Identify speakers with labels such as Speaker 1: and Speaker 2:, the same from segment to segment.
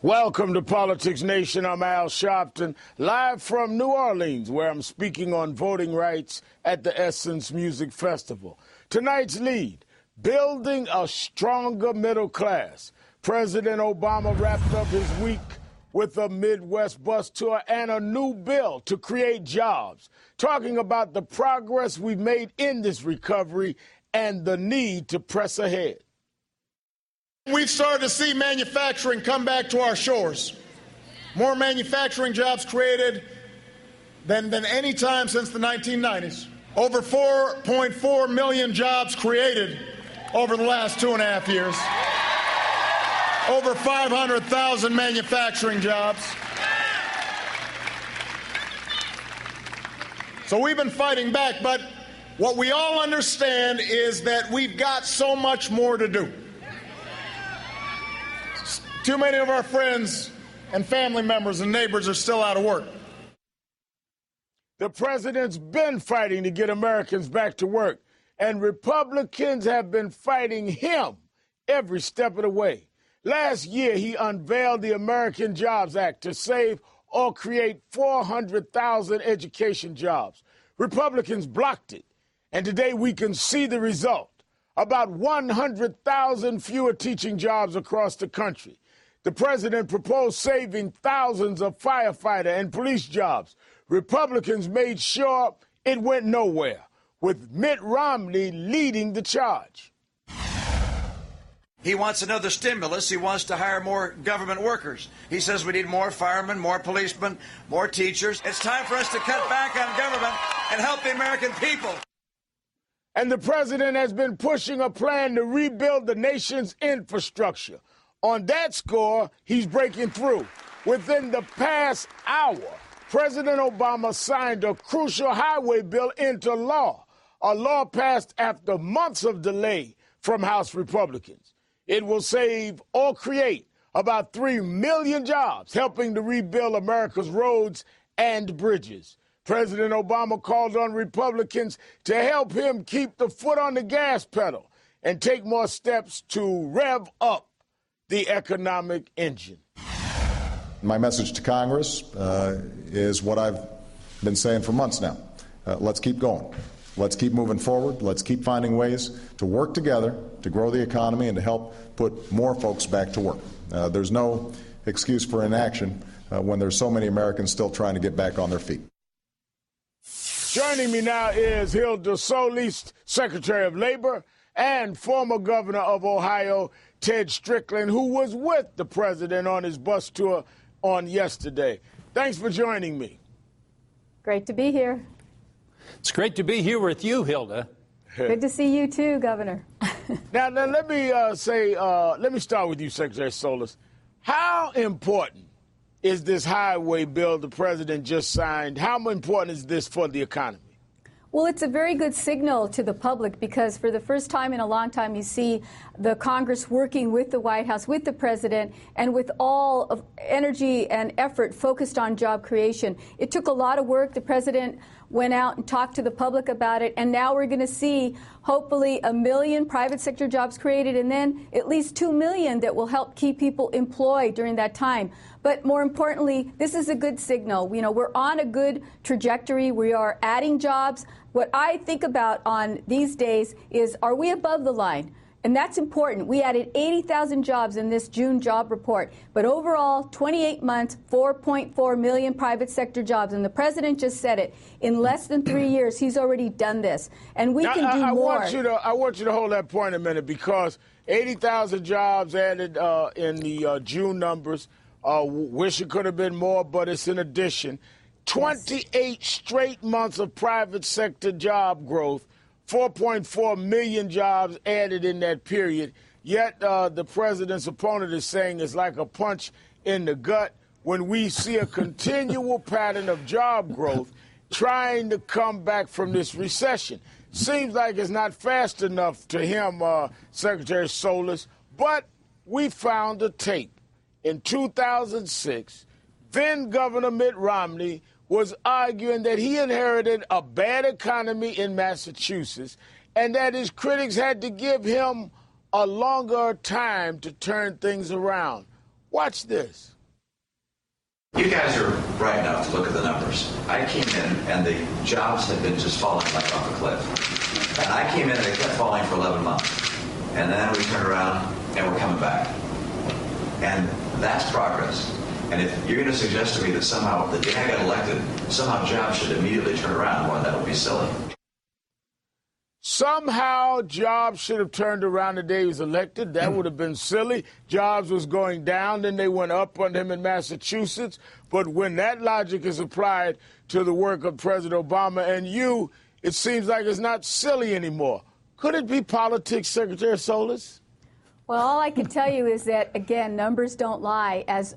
Speaker 1: Welcome to Politics Nation. I'm Al Sharpton, live from New Orleans, where I'm speaking on voting rights at the Essence Music Festival. Tonight's lead, building a stronger middle class. President Obama wrapped up his week with a Midwest bus tour and a new bill to create jobs, talking about the progress we've made in this recovery and the need to press ahead.
Speaker 2: We've started to see manufacturing come back to our shores. More manufacturing jobs created than any time since the 1990s. Over 4.4 million jobs created over the last 2.5 years. Over 500,000 manufacturing jobs. So we've been fighting back, but what we all understand is that we've got so much more to do. Too many of our friends and family members and neighbors are still out of work.
Speaker 1: The president's been fighting to get Americans back to work, and Republicans have been fighting him every step of the way. Last year, he unveiled the American Jobs Act to save or create 400,000 education jobs. Republicans blocked it, and today we can see the result. About 100,000 fewer teaching jobs across the country. The president proposed saving thousands of firefighter and police jobs. Republicans made sure it went nowhere, with Mitt Romney leading the charge.
Speaker 3: He wants another stimulus. He wants to hire more government workers. He says we need more firemen, more policemen, more teachers. It's time for us to cut back on government and help the American people.
Speaker 1: And the president has been pushing a plan to rebuild the nation's infrastructure. On that score, he's breaking through. Within the past hour, President Obama signed a crucial highway bill into law, a law passed after months of delay from House Republicans. It will save or create about 3 million jobs, helping to rebuild America's roads and bridges. President Obama called on Republicans to help him keep the foot on the gas pedal and take more steps to rev up the economic engine.
Speaker 4: My message to Congress is what I've been saying for months now. Let's keep going. Let's keep moving forward. Let's keep finding ways to work together to grow the economy and to help put more folks back to work. There's no excuse for inaction when there's so many Americans still trying to get back on their feet.
Speaker 1: Joining me now is Hilda Solis, Secretary of Labor, and former Governor of Ohio, Ted Strickland, who was with the president on his bus tour on yesterday. Thanks for joining me.
Speaker 5: Great to be here.
Speaker 6: It's great to be here with you, Hilda.
Speaker 5: Good to see you too, Governor.
Speaker 1: Now let me start with you, Secretary Solis. How important is this highway bill the president just signed? How important is this for the economy?
Speaker 5: Well, it's a very good signal to the public because for the first time in a long time, you see the Congress working with the White House, with the president, and with all of energy and effort focused on job creation. It took a lot of work. The president went out and talked to the public about it, and now we're going to see hopefully 1 million private sector jobs created and then at least 2 million that will help keep people employed during that time. But more importantly, this is a good signal. You know, we're on a good trajectory. We are adding jobs. What I think about on these days is, are we above the line? And that's important. We added 80,000 jobs in this June job report. But overall, 28 months, 4.4 million private sector jobs. And the president just said it. In less than 3 years, he's already done this. And we can do more.
Speaker 1: I want you to hold that point a minute, because 80,000 jobs added in the June numbers. Wish it could have been more, but it's an addition. 28 straight months of private sector job growth. 4.4 million jobs added in that period. Yet the president's opponent is saying it's like a punch in the gut when we see a continual pattern of job growth trying to come back from this recession. Seems like it's not fast enough to him, Secretary Solis, but we found a tape. In 2006, then Governor Mitt Romney was arguing that he inherited a bad economy in Massachusetts and that his critics had to give him a longer time to turn things around. Watch this.
Speaker 3: You guys are right enough to look at the numbers. I came in and the jobs had been just falling like off a cliff. And I came in and they kept falling for 11 months. And then we turned around and we're coming back. And that's progress. And if you're going to suggest to me that somehow the day I got elected, somehow jobs should immediately turn around, well, that would be silly.
Speaker 1: Somehow jobs should have turned around the day he was elected. That would have been silly. Jobs was going down, then they went up under him in Massachusetts. But when that logic is applied to the work of President Obama and you, it seems like it's not silly anymore. Could it be politics, Secretary Solis?
Speaker 5: Well, all I can tell you is that, again, numbers don't lie. As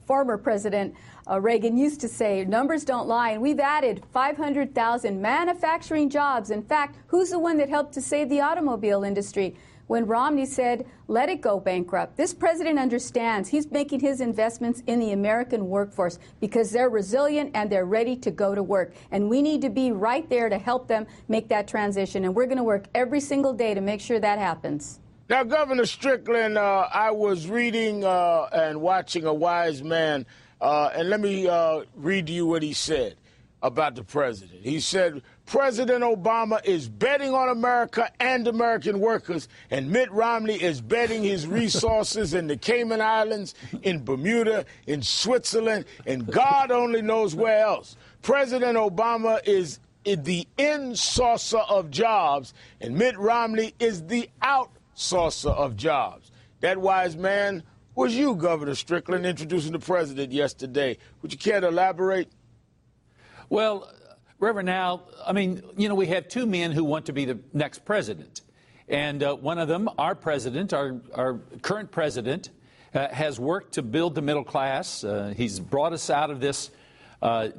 Speaker 5: former President Reagan used to say, numbers don't lie. And we've added 500,000 manufacturing jobs. In fact, who's the one that helped to save the automobile industry? When Romney said, let it go bankrupt. This president understands he's making his investments in the American workforce because they're resilient and they're ready to go to work. And we need to be right there to help them make that transition. And we're going to work every single day to make sure that happens.
Speaker 1: Now, Governor Strickland, I was reading and watching A Wise Man, and let me read to you what he said about the president. He said, President Obama is betting on America and American workers, and Mitt Romney is betting his resources in the Cayman Islands, in Bermuda, in Switzerland, and God only knows where else. President Obama is the in-sourcer of jobs, and Mitt Romney is the out-sourcer of jobs. That wise man was you, Governor Strickland, introducing the president yesterday. Would you care to elaborate?
Speaker 6: Well, Reverend Al, I mean, you know, we have two men who want to be the next president. And one of them, our president, our current president, has worked to build the middle class. He's brought us out of this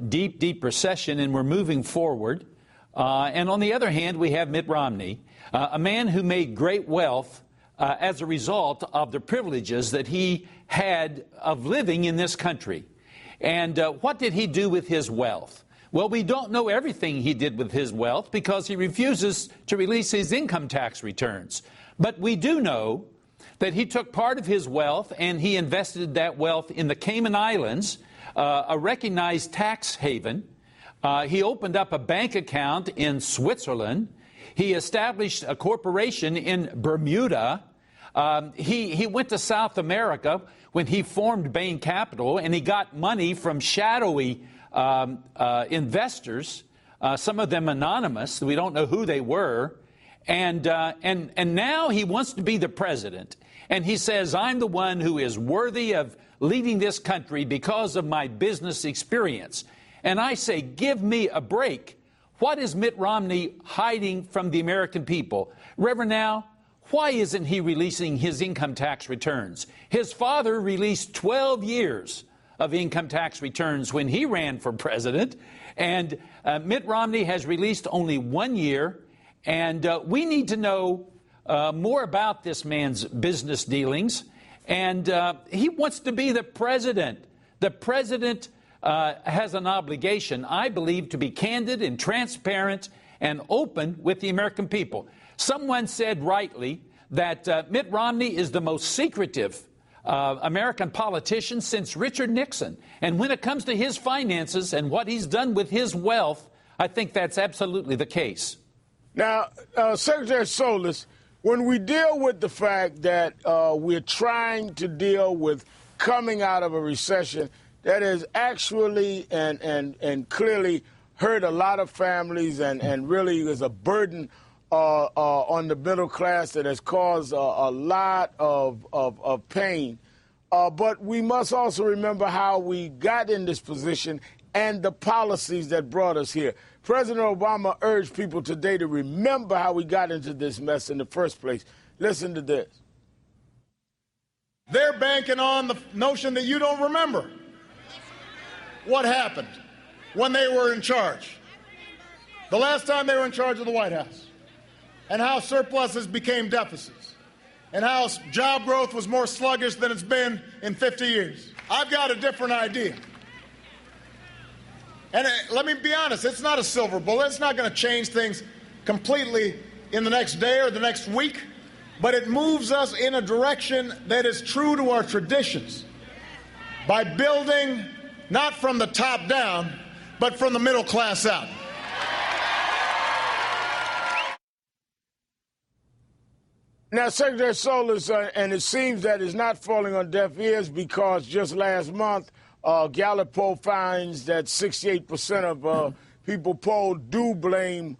Speaker 6: deep, deep recession, and we're moving forward. And on the other hand, we have Mitt Romney, a man who made great wealth as a result of the privileges that he had of living in this country. And what did he do with his wealth? Well, we don't know everything he did with his wealth because he refuses to release his income tax returns. But we do know that he took part of his wealth and he invested that wealth in the Cayman Islands, a recognized tax haven. He opened up a bank account in Switzerland. He established a corporation in Bermuda. He went to South America when he formed Bain Capital, and he got money from shadowy investors, some of them anonymous. We don't know who they were. And now he wants to be the president. And he says, I'm the one who is worthy of leading this country because of my business experience. And I say, give me a break. What is Mitt Romney hiding from the American people? Reverend Al, why isn't he releasing his income tax returns? His father released 12 years of income tax returns when he ran for president, and Mitt Romney has released only 1 year, and we need to know more about this man's business dealings, and he wants to be the president. The president has an obligation, I believe, to be candid and transparent and open with the American people. Someone said rightly that Mitt Romney is the most secretive American politician since Richard Nixon. And when it comes to his finances and what he's done with his wealth, I think that's absolutely the case.
Speaker 1: Now, Secretary Solis, when we deal with the fact that we're trying to deal with coming out of a recession that has actually and clearly hurt a lot of families and really is a burden on the middle class that has caused a lot of pain. But we must also remember how we got in this position and the policies that brought us here. President Obama urged people today to remember how we got into this mess in the first place. Listen to this.
Speaker 2: They're banking on the notion that you don't remember what happened when they were in charge, the last time they were in charge of the White House, and how surpluses became deficits, and how job growth was more sluggish than it's been in 50 years. I've got a different idea. And let me be honest, it's not a silver bullet. It's not going to change things completely in the next day or the next week. but it moves us in a direction that is true to our traditions by building not from the top down, but from the middle class out.
Speaker 1: Now, Secretary Solis, and it seems that it's not falling on deaf ears because just last month, Gallup poll finds that 68% of people polled do blame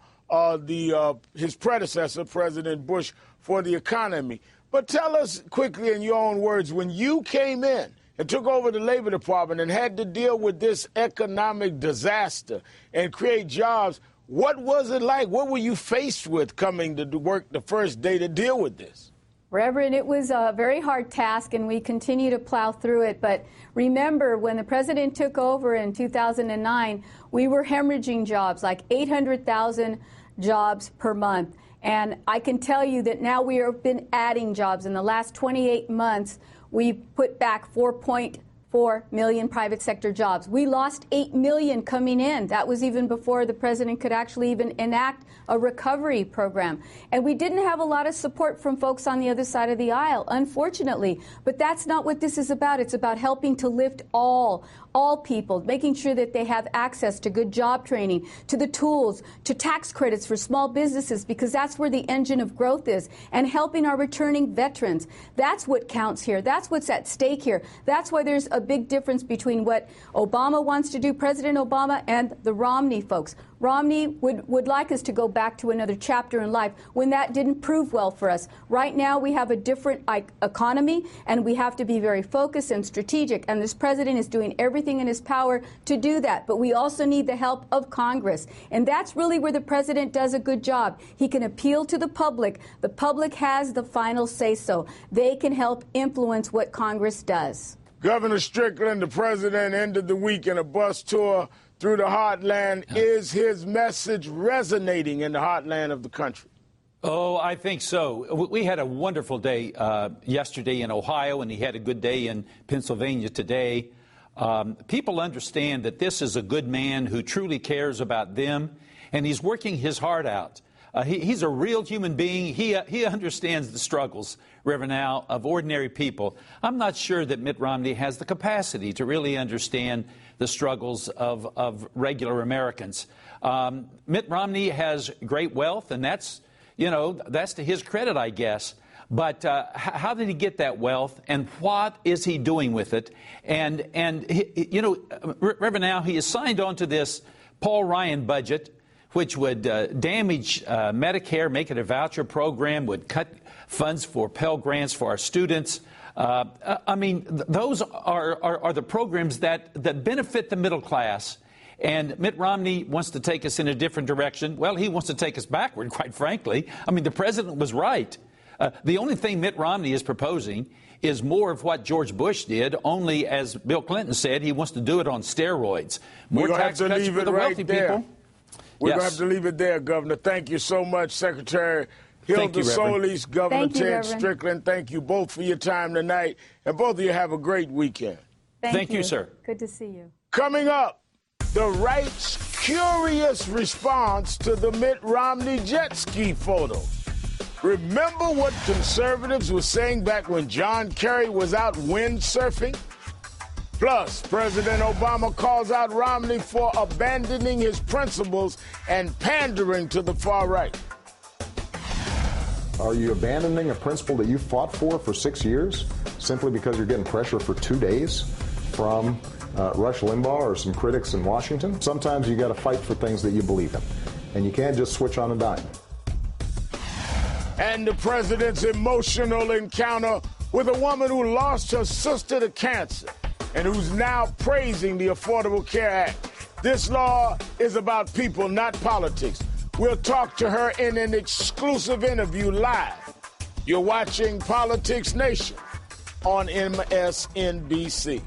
Speaker 1: his predecessor, President Bush, for the economy. But tell us quickly in your own words, when you came in and took over the Labor Department and had to deal with this economic disaster and create jobs, what was it like? What were you faced with coming to work the first day to deal with this?
Speaker 5: Reverend, it was a very hard task, and we continue to plow through it. But remember, when the president took over in 2009, we were hemorrhaging jobs, like 800,000 jobs per month. And I can tell you that now we have been adding jobs. In the last 28 months, we put back 4.4 million private sector jobs. We lost 8 million coming in. That was even before the president could actually even enact a recovery program. And we didn't have a lot of support from folks on the other side of the aisle, unfortunately. But that's not what this is about. It's about helping to lift all people, making sure that they have access to good job training, to the tools, to tax credits for small businesses, because that's where the engine of growth is, and helping our returning veterans. That's what counts here. That's what's at stake here. That's why there's a big difference between what Obama wants to do, President Obama, and the Romney folks. Romney would like us to go back to another chapter in life when that didn't prove well for us. Right now, we have a different economy, and we have to be very focused and strategic. And this president is doing everything in his power to do that. But we also need the help of Congress. And that's really where the president does a good job. He can appeal to the public. The public has the final say-so. They can help influence what Congress does.
Speaker 1: Governor Strickland, the president, ended the week in a bus tour through the heartland. Is his message resonating in the heartland of the country?
Speaker 6: Oh, I think so. We had a wonderful day yesterday in Ohio, and he had a good day in Pennsylvania today. People understand that this is a good man who truly cares about them, and he's working his heart out. He's a real human being. He understands the struggles, Reverend Al, of ordinary people. I'm not sure that Mitt Romney has the capacity to really understand the struggles of regular Americans. Mitt Romney has great wealth, and that's to his credit, I guess. But how did he get that wealth, and what is he doing with it? And Reverend Al, he has signed on to this Paul Ryan budget, which would damage Medicare, make it a voucher program, would cut funds for Pell Grants for our students. I mean, those are the programs that benefit the middle class. And Mitt Romney wants to take us in a different direction. Well, he wants to take us backward, quite frankly. I mean, the president was right. The only thing Mitt Romney is proposing is more of what George Bush did, only, as Bill Clinton said, he wants to do it on steroids. More tax cuts for the wealthy people.
Speaker 1: We're going to have to leave it there, Governor. Thank you so much, Secretary Hilda Solis, Governor Ted Strickland. Thank you both for your time tonight. And both of you have a great weekend.
Speaker 5: Thank you,
Speaker 6: sir.
Speaker 5: Good to see you.
Speaker 1: Coming up, the right's curious response to the Mitt Romney jet ski photo. Remember what conservatives were saying back when John Kerry was out windsurfing? Plus, President Obama calls out Romney for abandoning his principles and pandering to the far right.
Speaker 4: Are you abandoning a principle that you fought for 6 years simply because you're getting pressure for 2 days from Rush Limbaugh or some critics in Washington? Sometimes you got to fight for things that you believe in, and you can't just switch on a dime.
Speaker 1: And the president's emotional encounter with a woman who lost her sister to cancer and who's now praising the Affordable Care Act. This law is about people, not politics. We'll talk to her in an exclusive interview live. You're watching Politics Nation on MSNBC.